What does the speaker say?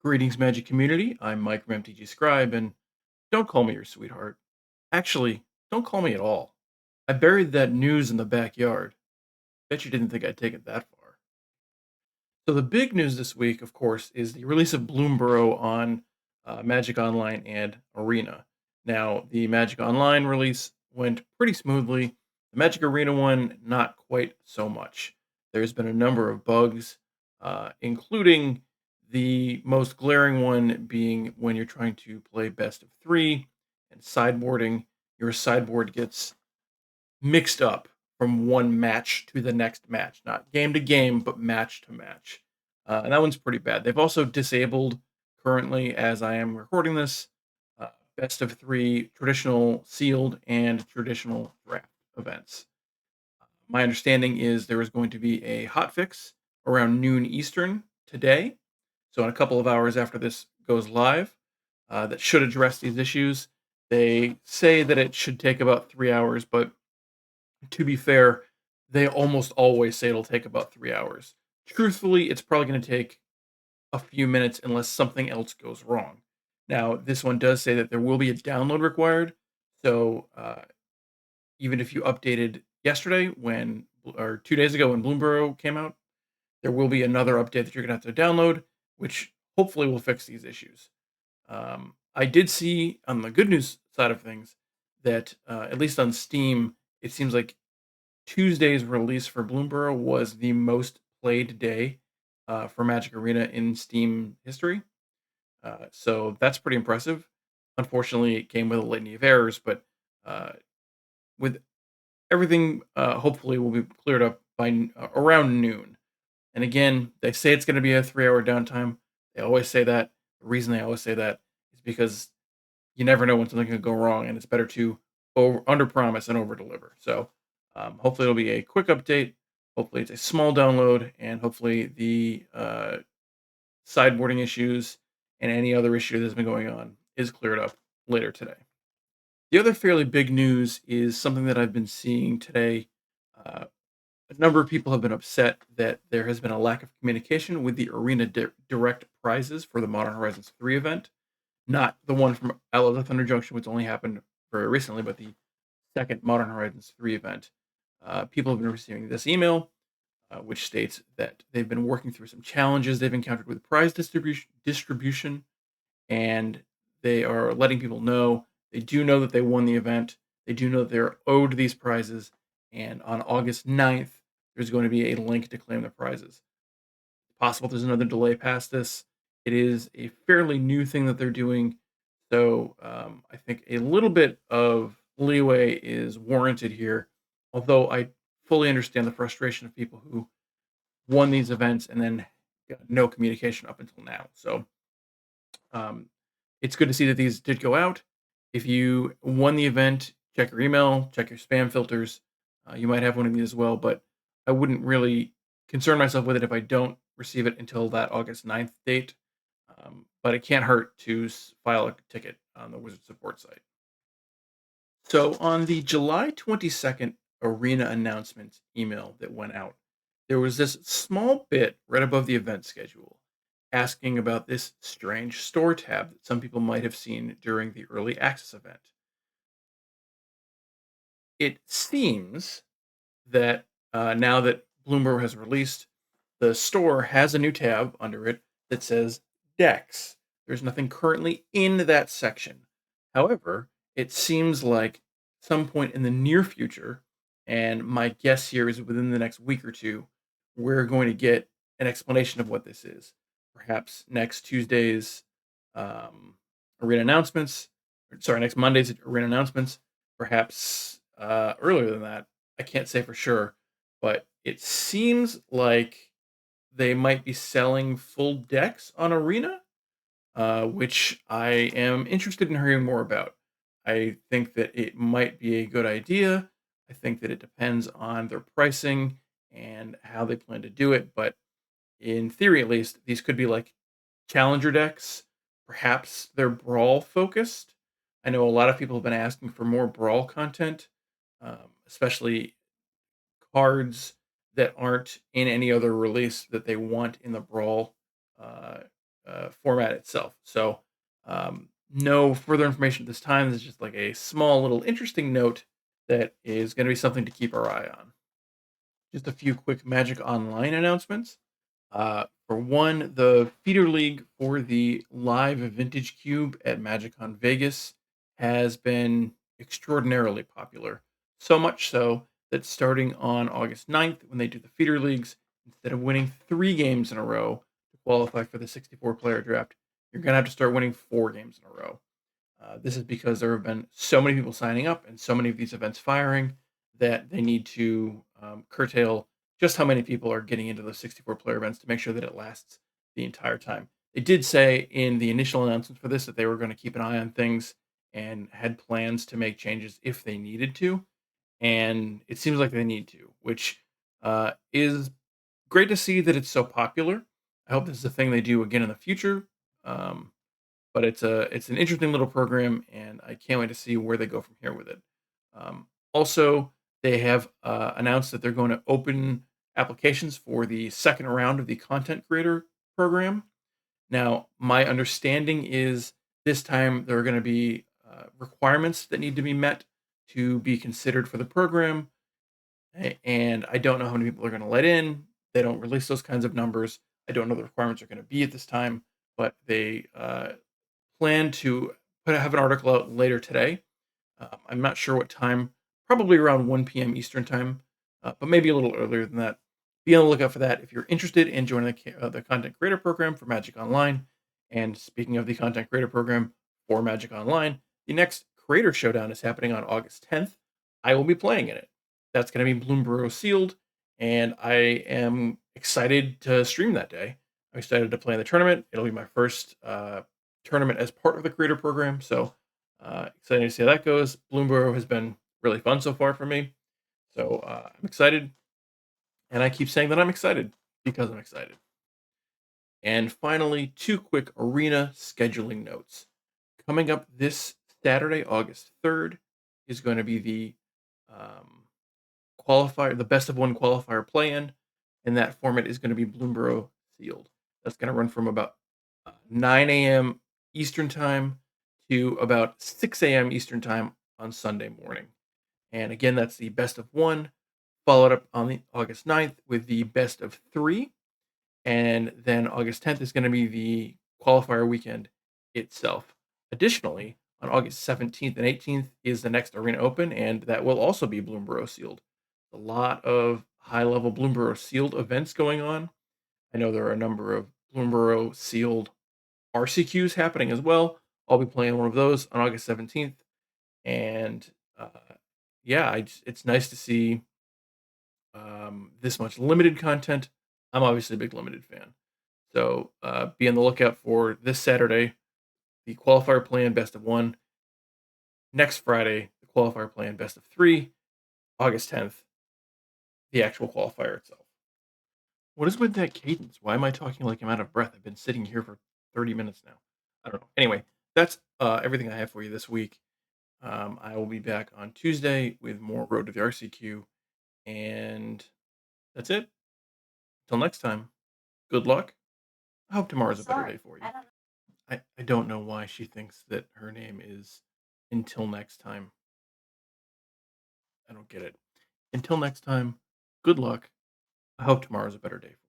Greetings, Magic Community. I'm Mike from MTG Scribe, and don't call me your sweetheart. Actually, don't call me at all. I buried that news in the backyard. Bet you didn't think I'd take it that far. So, the big news this week, of course, is the release of Bloomburrow on Magic Online and Arena. Now, the Magic Online release went pretty smoothly. The Magic Arena one, not quite so much. There's been a number of bugs, including the most glaring one being when you're trying to play best of three and sideboarding, your sideboard gets mixed up from one match to the next match, not game to game, but match to match. And that one's pretty bad. They've also disabled currently, as I am recording this, uh, best of three traditional sealed and traditional draft events. My understanding is there is going to be a hotfix around noon Eastern today. So, in a couple of hours after this goes live, that should address these issues. They say that it should take about 3 hours, but to be fair, they almost always say it'll take about 3 hours. Truthfully, it's probably going to take a few minutes unless something else goes wrong. Now, this one does say that there will be a download required. So, even if you updated yesterday or 2 days ago when Bloomburrow came out, there will be another update that you're going to have to download, which hopefully will fix these issues. I did see on the good news side of things that, at least on Steam, it seems like Tuesday's release for Bloomburrow was the most played day for Magic Arena in Steam history. So that's pretty impressive. Unfortunately, it came with a litany of errors, but uh, with everything, hopefully, will be cleared up by around noon. And again, they say it's going to be a 3 hour downtime. They always say that. The reason they always say that is because you never know when something could go wrong, and it's better to under promise and over deliver. So hopefully it'll be a quick update. Hopefully it's a small download, and hopefully the sideboarding issues and any other issue that's been going on is cleared up later today. The other fairly big news is something that I've been seeing today. Uh, a number of people have been upset that there has been a lack of communication with the Arena Direct prizes for the Modern Horizons 3 event. Not the one from Outlaws of Thunder Junction, which only happened very recently, but the second Modern Horizons 3 event. People have been receiving this email, which states that they've been working through some challenges they've encountered with prize distribution, and they are letting people know they do know that they won the event. They do know that they're owed these prizes, and on August 9th, there's going to be a link to claim the prizes. It's possible there's another delay past this. It is a fairly new thing that they're doing, so I think a little bit of leeway is warranted here. Although I fully understand the frustration of people who won these events and then got no communication up until now. So um, it's good to see that these did go out. If you won the event, check your email, check your spam filters. You might have one of these as well, but I wouldn't really concern myself with it if I don't receive it until that August 9th date. But it can't hurt to file a ticket on the Wizard support site. So on the July 22nd Arena announcement email that went out, there was this small bit right above the event schedule asking about this strange store tab that some people might have seen during the early access event. It seems that now that Bloomberg has released, the store has a new tab under it that says decks. There's nothing currently in that section. However, it seems like some point in the near future, and my guess here is within the next week or two, we're going to get an explanation of what this is. Perhaps next Tuesday's arena announcements, sorry, next Monday's arena announcements, perhaps earlier than that. I can't say for sure, but it seems like they might be selling full decks on Arena, which I am interested in hearing more about. I think that it might be a good idea. I think that it depends on their pricing and how they plan to do it. But in theory, at least, these could be like challenger decks. Perhaps they're brawl focused. I know a lot of people have been asking for more brawl content, especially cards that aren't in any other release that they want in the brawl uh, format itself. So, no further information at this time. This is just like a small little interesting note that is going to be something to keep our eye on. Just a few quick Magic Online announcements. For one, the feeder league for the live Vintage Cube at MagicCon Vegas has been extraordinarily popular. So much so that starting on August 9th, when they do the feeder leagues, instead of winning 3 games in a row to qualify for the 64 player draft, you're going to have to start winning 4 games in a row. This is because there have been so many people signing up and so many of these events firing that they need to curtail just how many people are getting into those 64 player events to make sure that it lasts the entire time. They did say in the initial announcements for this that they were going to keep an eye on things and had plans to make changes if they needed to. And it seems like they need to, which is great to see that it's so popular. I hope this is a thing they do again in the future. Um, but it's an interesting little program, and I can't wait to see where they go from here with it. Also, they have announced that they're going to open applications for the second round of the content creator program. Now, my understanding is this time there are going to be requirements that need to be met to be considered for the program, and I don't know how many people are going to let in. They don't release those kinds of numbers. I don't know the requirements are going to be at this time, but they plan to have an article out later today. I'm not sure what time, probably around 1 p.m. Eastern time, but maybe a little earlier than that. Be on the lookout for that if you're interested in joining the content creator program for Magic Online. And speaking of the content creator program for Magic Online, the next Creator Showdown is happening on August 10th. I will be playing in it. That's going to be Bloomburrow sealed, and I am excited to stream that day. I'm excited to play in the tournament. It'll be my first tournament as part of the creator program. So excited to see how that goes. Bloomburrow has been really fun so far for me. So I'm excited. And I keep saying that I'm excited because I'm excited. And finally, 2 quick arena scheduling notes. Coming up this Saturday, August 3rd, is going to be the qualifier, the best of one qualifier play-in. And that format is going to be Bloomburrow sealed. That's going to run from about 9 a.m. Eastern time to about 6 a.m. Eastern time on Sunday morning. And again, that's the best of one, followed up on the August 9th with the best of 3. And then August 10th is going to be the qualifier weekend itself. Additionally, on August 17th and 18th is the next Arena Open, and that will also be Bloomburrow sealed. A lot of high-level Bloomburrow sealed events going on. I know there are a number of Bloomburrow sealed RCQs happening as well. I'll be playing one of those on August 17th. And uh, yeah, it's nice to see this much limited content. I'm obviously a big limited fan. So be on the lookout for this Saturday, the qualifier plan best of one. Next Friday, the qualifier plan best of 3. August 10th, the actual qualifier itself. What is with that cadence? Why am I talking like I'm out of breath? I've been sitting here for 30 minutes now. I don't know. Anyway, that's everything I have for you this week. I will be back on Tuesday with more Road to the RCQ. And that's it. Until next time, good luck. I hope tomorrow's a better day for you. I don't know why she thinks that her name is Until Next Time. I don't get it. Until next time, good luck. I hope tomorrow's a better day for you.